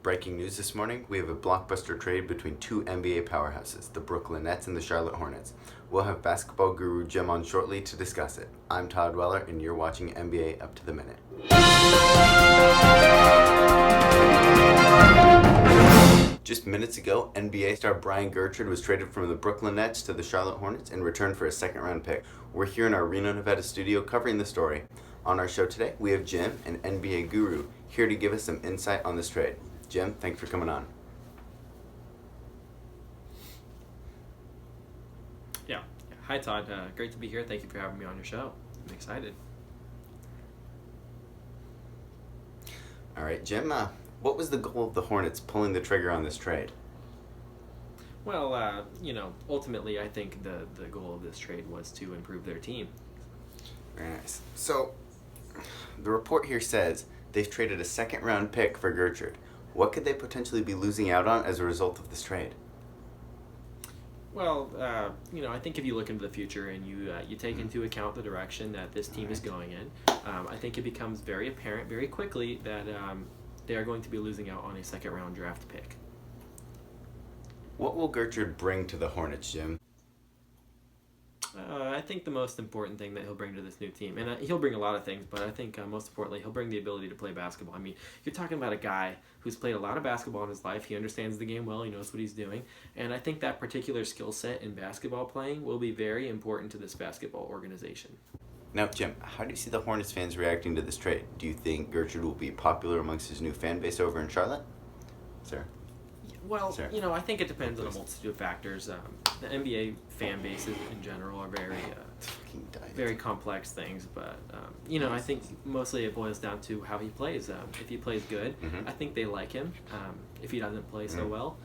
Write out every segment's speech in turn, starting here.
Breaking news this morning, we have a blockbuster trade between two NBA powerhouses, the Brooklyn Nets and the Charlotte Hornets. We'll have basketball guru Jim on shortly to discuss it. I'm Todd Weller, and you're watching NBA Up to the Minute. Just minutes ago, NBA star Brian Grrturd was traded from the Brooklyn Nets to the Charlotte Hornets in return for a second-round pick. We're here in our Reno, Nevada studio covering the story. On our show today, we have Jim, an NBA guru, here to give us some insight on this trade. Jim, thanks for coming on. Yeah. Hi, Todd. Great to be here. Thank you for having me on your show. I'm excited. All right, Jim, what was the goal of the Hornets pulling the trigger on this trade? Well, ultimately, I think the goal of this trade was to improve their team. Very nice. So, the report here says they've traded a second-round pick for Grrturd. What could they potentially be losing out on as a result of this trade? Well, I think if you look into the future and you take into account the direction that this team is going in, I think it becomes very apparent very quickly that they are going to be losing out on a second-round draft pick. What will Grrturd bring to the Hornets, Jim? I think the most important thing that he'll bring to this new team, and he'll bring a lot of things, but I think most importantly, he'll bring the ability to play basketball. I mean, you're talking about a guy who's played a lot of basketball in his life. He understands the game well. He knows what he's doing. And I think that particular skill set in basketball playing will be very important to this basketball organization. Now, Jim, how do you see the Hornets fans reacting to this trade? Do you think Grrturd will be popular amongst his new fan base over in Charlotte? Sir? Well, Sure. I think it depends on a multitude of factors. The NBA fan bases in general are very complex things, but I think mostly it boils down to how he plays. If he plays good, I think they like him. If he doesn't play so well,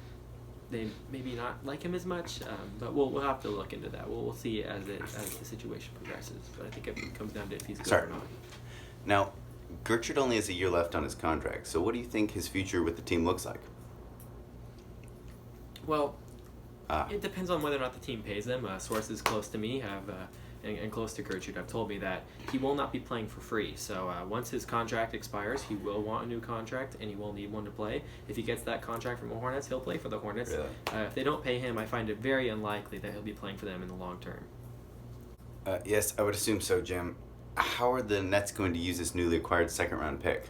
they maybe not like him as much. But we'll have to look into that. We'll see as the situation progresses. But I think it comes down to if he's good or not. Now, Grrturd only has a year left on his contract. So what do you think his future with the team looks like? Well, it depends on whether or not the team pays them. Sources close to me and close to Grrturd have told me that he will not be playing for free. So once his contract expires, he will want a new contract, and he will need one to play. If he gets that contract from the Hornets, he'll play for the Hornets. Really? If they don't pay him, I find it very unlikely that he'll be playing for them in the long term. Yes, I would assume so, Jim. How are the Nets going to use this newly acquired second-round pick?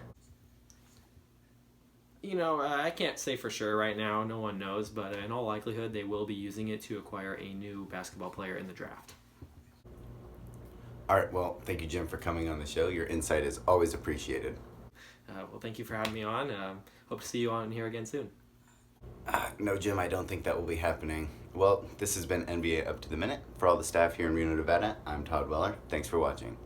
I can't say for sure right now. No one knows, but in all likelihood, they will be using it to acquire a new basketball player in the draft. All right, well, thank you, Jim, for coming on the show. Your insight is always appreciated. Well, thank you for having me on. Hope to see you on here again soon. No, Jim, I don't think that will be happening. Well, this has been NBA Up to the Minute. For all the staff here in Reno, Nevada, I'm Todd Weller. Thanks for watching.